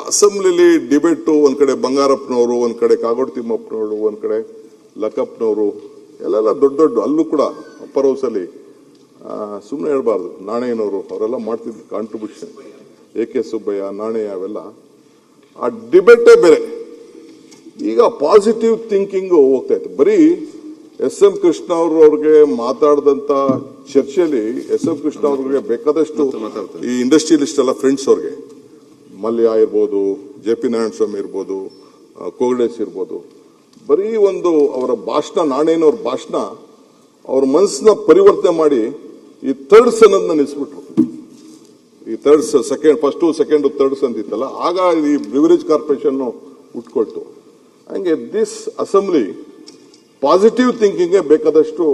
ಅಸೆಂಬ್ಲಿಲಿ debate, ಒಂದ್ ಕಡೆ ಬಂಗಾರಪ್ಪನವರು, ಒಂದ್ ಕಡೆ ಕಾಗೋಡು ತಿಮ್ಮಪ್ಪನವರು, ಒಂದ್ ಕಡೆ ಲಕ್ಕಪ್ಪನವರು, ಎಲ್ಲೆಲ್ಲ ದೊಡ್ಡ ದೊಡ್ಡ, ಅಲ್ಲೂ ಕೂಡ ಅಪ್ಪರ್ ಹೌಸಲ್ಲಿ ಸುಮ್ಮನೆ ಹೇಳ್ಬಾರ್ದು, ನಾಣಯ್ಯನವರು ಅವರೆಲ್ಲ ಮಾಡ್ತಿದ್ರು ಕಾಂಟ್ರಿಬ್ಯೂಷನ್, AK ಸುಬ್ಬಯ್ಯ, ನಾಣಯ್ಯ, ಅವೆಲ್ಲ ಆ ಡಿಬೇಟೇ ಬೇರೆ. ಈಗ ಪಾಸಿಟಿವ್ ಥಿಂಕಿಂಗ್ ಹೋಗ್ತಾ ಇತ್ತು. ಬರೀ SM ಕೃಷ್ಣ ಅವ್ರಿಗೆ ಮಾತಾಡಿದಂತ ಚರ್ಚೆಯಲ್ಲಿ SM ಕೃಷ್ಣ ಅವ್ರಿಗೆ ಬೇಕಾದಷ್ಟು ಈ ಇಂಡಸ್ಟ್ರಿಯಲಿಸ್ಟ್ ಎಲ್ಲ ಫ್ರೆಂಡ್ಸ್ ಅವ್ರಿಗೆ, ಮಲ್ಯ ಇರ್ಬೋದು, JP ನಾರಾಯಣ ಸ್ವಾಮಿ ಇರ್ಬೋದು, ಕೋಗಡೇಶ್ ಇರ್ಬೋದು, ಬರೀ ಒಂದು ಅವರ ಭಾಷಣ, ನಾಣಯ್ಯನವ್ರ ಭಾಷಣ ಅವ್ರ ಮನಸ್ಸನ್ನ ಪರಿವರ್ತನೆ ಮಾಡಿ ಈ ಥರ್ಡ್ಸ್ ಅನ್ನೋದನ್ನ ನಿಲ್ಲಿಸ್ಬಿಟ್ರು. ಈ ಥರ್ಡ್ಸ್, ಫಸ್ಟ್ ಸೆಕೆಂಡ್ ಥರ್ಡ್ಸ್ ಅಂತಿತ್ತಲ್ಲ, ಆಗ ಈ ಬ್ರಿವರೇಜ್ ಕಾರ್ಪೊರೇಷನ್ ಉಟ್ಕೊಳ್ತು. ಹಂಗೆ ದಿಸ್ ಅಸೆಂಬ್ಲಿ ಪಾಸಿಟಿವ್ ಥಿಂಕಿಂಗ್ಗೆ ಬೇಕಾದಷ್ಟು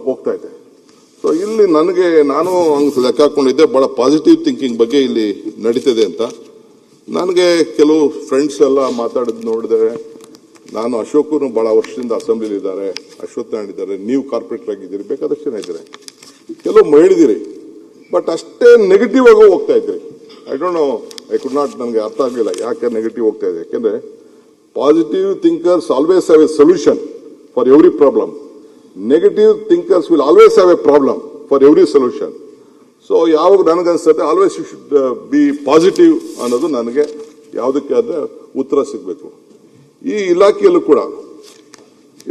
ಹೋಗ್ತಾ ಇದೆ. ಸೊ ಇಲ್ಲಿ ನಾನು ಹಂಗೆ ಲೆಕ್ಕ ಹಾಕೊಂಡಿದ್ದೆ, ಬಹಳ ಪಾಸಿಟಿವ್ ಥಿಂಕಿಂಗ್ ಬಗ್ಗೆ ಇಲ್ಲಿ ನಡೀತಿದೆ ಅಂತ. ನನಗೆ ಕೆಲವು ಫ್ರೆಂಡ್ಸ್ ಎಲ್ಲ ಮಾತಾಡಿದ್ ನೋಡಿದ್ರೆ, ನಾನು ಅಶೋಕನು ಬಹಳ ವರ್ಷದಿಂದ ಅಸೆಂಬ್ಲಿಲಿ ಇದ್ದಾರೆ, ಅಶ್ವಥ್ ನಾರಾಯಣ್ ಇದ್ದಾರೆ, ನೀವು ಕಾರ್ಪೊರೇಟರ್ ಆಗಿದ್ದೀರಿ, ಬೇಕಾದಷ್ಟು ಜನ ಇದ್ದಾರೆ, ಕೆಲವು ಹೇಳಿದಿರಿ, ಬಟ್ ಅಷ್ಟೇ ನೆಗೆಟಿವ್ ಆಗಿ ಹೋಗ್ತಾ ಇದ್ರಿ. I don't know, I could not, ನನಗೆ ಅರ್ಥ ಆಗಲಿಲ್ಲ ಯಾಕೆ ನೆಗೆಟಿವ್ ಹೋಗ್ತಾ ಇದೆ. ಯಾಕೆಂದ್ರೆ positive thinkers always have a solution for every problem. Negative thinkers will always have a problem for every solution. So ಯಾವಾಗ ನನಗನ್ಸುತ್ತೆ always you should be positive ಅನ್ನೋದು ನನಗೆ ಯಾವುದಕ್ಕೆ ಆದ ಉತ್ತರ ಸಿಗಬೇಕು. ಈ ಇಲಾಖೆಯಲ್ಲೂ ಕೂಡ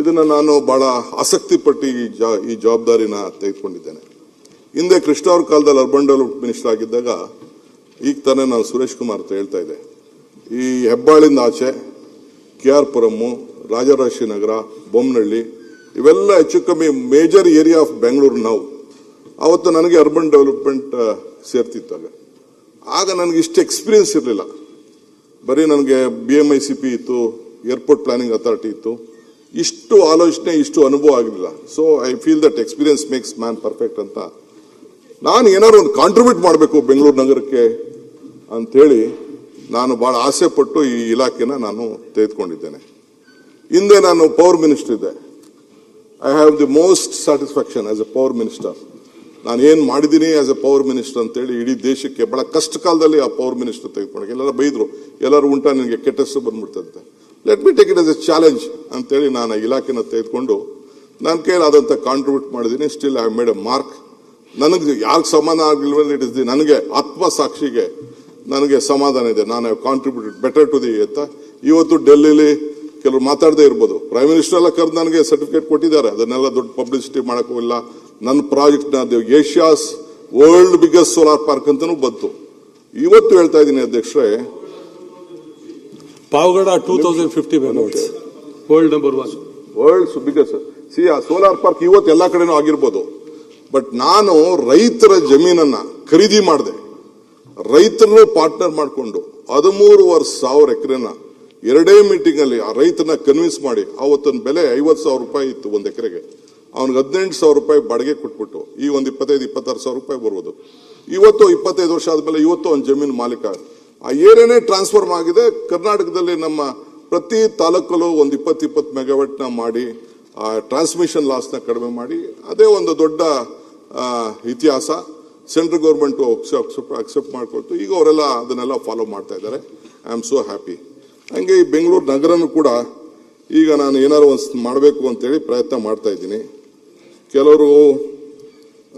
ಇದನ್ನ ನಾನು ಬಹಳ ಆಸಕ್ತಿ ಪಟ್ಟು ಈ ಜವಾಬ್ದಾರಿನ ತೆಗೆದುಕೊಂಡಿದ್ದೇನೆ. ಹಿಂದೆ ಕೃಷ್ಣ ಅವ್ರ ಕಾಲದಲ್ಲಿ ಅರ್ಬನ್ ಡೆವಲಪ್ಮೆಂಟ್ ಮಿನಿಸ್ಟರ್ ಆಗಿದ್ದಾಗ, ಈಗ ತಾನೇ ನಾನು ಸುರೇಶ್ ಕುಮಾರ್ ಅಂತ ಹೇಳ್ತಾ ಇದ್ದೆ, ಈ ಹೆಬ್ಬಾಳಿಂದ ಆಚೆ KR ಪುರಮ್ಮು, ರಾಜರಾಜೇಶ್ವರಿ ನಗರ, ಬೊಮ್ಮನಹಳ್ಳಿ, ಇವೆಲ್ಲ ಹೆಚ್ಚು ಕಮ್ಮಿ ಮೇಜರ್ ಏರಿಯಾ ಆಫ್ ಬೆಂಗಳೂರು. ನಾವು ಅವತ್ತು ನನಗೆ ಅರ್ಬನ್ ಡೆವಲಪ್ಮೆಂಟ್ ಸೇರ್ತಿತ್ತಾಗ, ಆಗ ನನಗೆ ಇಷ್ಟು ಎಕ್ಸ್ಪೀರಿಯನ್ಸ್ ಇರಲಿಲ್ಲ. ಬರೀ ನನಗೆ BMICP ಇತ್ತು, ಏರ್ಪೋರ್ಟ್ ಪ್ಲಾನಿಂಗ್ ಅಥಾರಿಟಿ ಇತ್ತು, ಇಷ್ಟು ಆಲೋಚನೆ, ಇಷ್ಟು ಅನುಭವ ಆಗಲಿಲ್ಲ. So I feel that experience makes man perfect ಅಂತ ನಾನು ಏನಾದ್ರು ಒಂದು ಕಾಂಟ್ರಿಬ್ಯೂಟ್ ಮಾಡಬೇಕು ಬೆಂಗಳೂರು ನಗರಕ್ಕೆ ಅಂಥೇಳಿ ನಾನು ಬಹಳ ಆಸೆ ಪಟ್ಟು ಈ ಇಲಾಖೆನ ನಾನು ತೆಗೆದುಕೊಂಡಿದ್ದೇನೆ. ಹಿಂದೆ ನಾನು ಪವರ್ ಮಿನಿಸ್ಟರ್ ಇದ್ದೆ. I have the most satisfaction as A power minister. ನಾನು ಏನ್ ಮಾಡಿದ್ದೀನಿ ಆಸ್ ಎ ಪವರ್ ಮಿನಿಸ್ಟರ್ ಅಂತೇಳಿ ಇಡೀ ದೇಶಕ್ಕೆ ಬಹಳ ಕಷ್ಟ ಕಾಲದಲ್ಲಿ ಆ ಪವರ್ ಮಿನಿಸ್ಟರ್ ತೆಗೆದುಕೊಂಡೆ. ಎಲ್ಲರೂ ಬೈದ್ರು, ಎಲ್ಲರೂ ಉಂಟಾ ನಿನಗೆ ಕೆಟ್ಟ ಹೆಸರು ಬಂದ್ಬಿಡ್ತಂತೆ. Let me take it as a challenge ಅಂತೇಳಿ ನಾನು ಇಲಾಖೆನ ತೆಗೆದುಕೊಂಡು ನನ್ನ ಕೈಲಾದಂಥ ಕಾಂಟ್ರಿಬ್ಯೂಟ್ ಮಾಡಿದ್ದೀನಿ. Still I made a mark. ನನಗೆ ಯಾಕೆ ಸಮಾಧಾನ ಆಗಲಿಲ್ಲ, ಇಟ್ ಇಸ್ ದಿ, ನನಗೆ ಆತ್ಮಸಾಕ್ಷಿಗೆ ನನಗೆ ಸಮಾಧಾನ ಇದೆ. ನಾನು have contributed better to the ಅಂತ. ಇವತ್ತು ಡೆಲ್ಲಿಲಿ ಕೆಲವರು ಮಾತಾಡದೇ ಇರ್ಬೋದು, ಪ್ರೈಮ್ ಮಿನಿಸ್ಟರ್ ಎಲ್ಲ ಕರೆದು ನನಗೆ ಸರ್ಟಿಫಿಕೇಟ್ ಕೊಟ್ಟಿದ್ದಾರೆ. ಅದನ್ನೆಲ್ಲ ದೊಡ್ಡ ಪಬ್ಲಿಸಿಟಿ ಮಾಡಕ್ ಹೋಗಿಲ್ಲ. ನನ್ನ ಪ್ರಾಜೆಕ್ಟ್ ನ Asia's world biggest solar park ಅಂತಾನೂ ಬಂತು. ಇವತ್ತು ಹೇಳ್ತಾ ಇದ್ದೀನಿ ಅಧ್ಯಕ್ಷರೇ, Pavagada 2050 megawatts world number 1, world's biggest. ಸಿ ಆ ಸೋಲಾರ್ ಪಾರ್ಕ್ ಇವತ್ತು ಎಲ್ಲಾ ಕಡೆನೂ ಆಗಿರ್ಬೋದು, ಬಟ್ ನಾನು ರೈತರ ಜಮೀನನ್ನ ಖರೀದಿ ಮಾಡಿದೆ. ರೈತರನ್ನು ಪಾರ್ಟ್ನರ್ ಮಾಡಿಕೊಂಡು 13,500 ಎಕರೆನ ಎರಡೇ ಮೀಟಿಂಗ್ ಅಲ್ಲಿ ಆ ರೈತನ ಕನ್ವಿನ್ಸ್ ಮಾಡಿ, ಅವತ್ತೊಂದು ಬೆಲೆ 50,000 ರೂಪಾಯಿ ಇತ್ತು ಒಂದ್ ಎಕರೆಗೆ, ಅವನಿಗೆ 18,000 ರೂಪಾಯಿ ಬಾಡಿಗೆ ಕೊಟ್ಬಿಟ್ಟು ಈ ಒಂದು 25,000-26,000 ರೂಪಾಯಿ ಬರ್ಬೋದು. ಇವತ್ತು 25 ವರ್ಷ ಆದ್ಮೇಲೆ ಇವತ್ತು ಒಂದು ಜಮೀನು ಮಾಲೀಕ. ಆ ಏರಿಯಾನೇ ಟ್ರಾನ್ಸ್ಫರ್ಮ್ ಆಗಿದೆ. ಕರ್ನಾಟಕದಲ್ಲಿ ನಮ್ಮ ಪ್ರತಿ ತಾಲೂಕಲ್ಲೂ ಒಂದು 20 ಮೆಗಾವಾಟ್ ನ ಮಾಡಿ ಆ ಟ್ರಾನ್ಸ್ಮಿಷನ್ ಲಾಸ್ ನ ಕಡಿಮೆ ಮಾಡಿ, ಅದೇ ಒಂದು ದೊಡ್ಡ ಇತಿಹಾಸ. ಸೆಂಟ್ರಲ್ ಗೌರ್ಮೆಂಟ್ ಅಕ್ಸೆಪ್ಟ್ ಮಾಡ್ಕೊಳ್ತು. ಈಗ ಅವರೆಲ್ಲ ಅದನ್ನೆಲ್ಲ ಫಾಲೋ ಮಾಡ್ತಾ ಇದ್ದಾರೆ. I am so happy. ಹಂಗೆ ಈ ಬೆಂಗಳೂರು ನಗರನು ಕೂಡ ಈಗ ನಾನು ಏನಾದ್ರು ಒಂದು ಮಾಡಬೇಕು ಅಂತೇಳಿ ಪ್ರಯತ್ನ ಮಾಡ್ತಾ ಇದ್ದೀನಿ. ಕೆಲವರು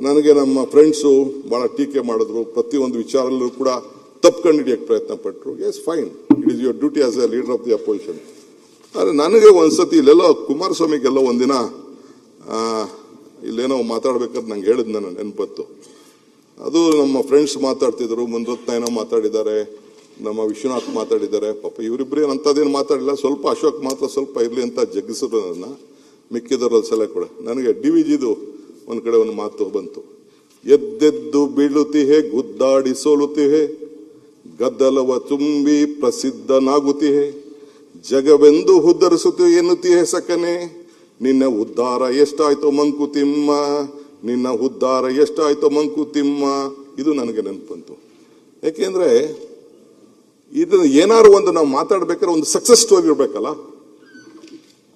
ನನಗೆ ನಮ್ಮ ಫ್ರೆಂಡ್ಸು ಬಹಳ ಟೀಕೆ ಮಾಡಿದ್ರು, ಪ್ರತಿಯೊಂದು ವಿಚಾರಲ್ಲೂ ಕೂಡ ತಪ್ಪು ಹಿಡಿಯಕ್ಕೆ ಪ್ರಯತ್ನ ಪಟ್ಟರು. S fine, it is your duty as A leader of the opposition. ಆದರೆ ನನಗೆ ಒಂದ್ಸತಿ ಇಲ್ಲೆಲ್ಲೋ ಕುಮಾರಸ್ವಾಮಿಗೆಲ್ಲ ಒಂದಿನ ಇಲ್ಲೇನೋ ಮಾತಾಡ್ಬೇಕಾದ್ರೆ ನಂಗೆ ಹೇಳಿದ್ ನನ್ನ ನೆನಪತ್ತು. ಅದು ನಮ್ಮ ಫ್ರೆಂಡ್ಸ್ ಮಾತಾಡ್ತಿದ್ರು, ಮುನ್ರತ್ನ ಏನೋ ಮಾತಾಡಿದ್ದಾರೆ, ನಮ್ಮ ವಿಶ್ವನಾಥ್ ಮಾತಾಡಿದ್ದಾರೆ. ಪಾಪ ಇವರಿಬ್ಬರು ಅಂಥದ್ದೇನು ಮಾತಾಡಿಲ್ಲ, ಸ್ವಲ್ಪ ಅಶೋಕ್ ಮಾತ್ರ ಸ್ವಲ್ಪ ಇರಲಿ ಅಂತ ಜಗ್ಗಿಸಿದ್ರು ನನ್ನ. ಮಿಕ್ಕಿದವರಲ್ಲಿ ಸಲ ಕೂಡ ನನಗೆ DVGದು ಒಂದ್ ಕಡೆ ಒಂದು ಮಾತು ಬಂತು, ಎದ್ದೆದ್ದು ಬೀಳುತ್ತಿಹೆ, ಗುದ್ದಾಡಿ ಸೋಲುತ್ತಿಹೆ, ಗದ್ದಲವ ತುಂಬಿ ಪ್ರಸಿದ್ಧನಾಗುತ್ತಿಹೆ, ಜಗವೆಂದು ಉದ್ಧರಿಸುತ್ತಿ ಎನ್ನುತ್ತಿಹೆ ಸಕನೆ, ನಿನ್ನ ಉದ್ಧಾರ ಎಷ್ಟಾಯ್ತೋ ಮಂಕುತಿಮ್ಮ, ನಿನ್ನ ಉದ್ಧಾರ ಎಷ್ಟಾಯ್ತೋ ಮಂಕುತಿಮ್ಮ. ಇದು ನನಗೆ ನೆನಪಂತು. ಯಾಕೆಂದ್ರೆ ಇದನ್ನ ಏನಾದ್ರು ಒಂದು ನಾವು ಮಾತಾಡ್ಬೇಕಾದ್ರೆ ಒಂದು ಸಕ್ಸಸ್ ಸ್ಟೋರಿ ಇರ್ಬೇಕಲ್ಲ.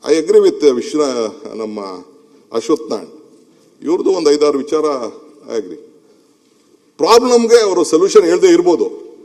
ಐ ಅಗ್ರಿ ವಿತ್ ನಮ್ಮ ಅಶ್ವಥ್ ನಾರಾಯಣ್, ಇವ್ರದ್ದು ಒಂದು 5-6 ವಿಚಾರ ಐ ಅಗ್ರಿ. ಪ್ರಾಬ್ಲಮ್ಗೆ ಅವರು ಸೊಲ್ಯೂಷನ್ ಹೇಳ್ದೇ ಇರ್ಬೋದು,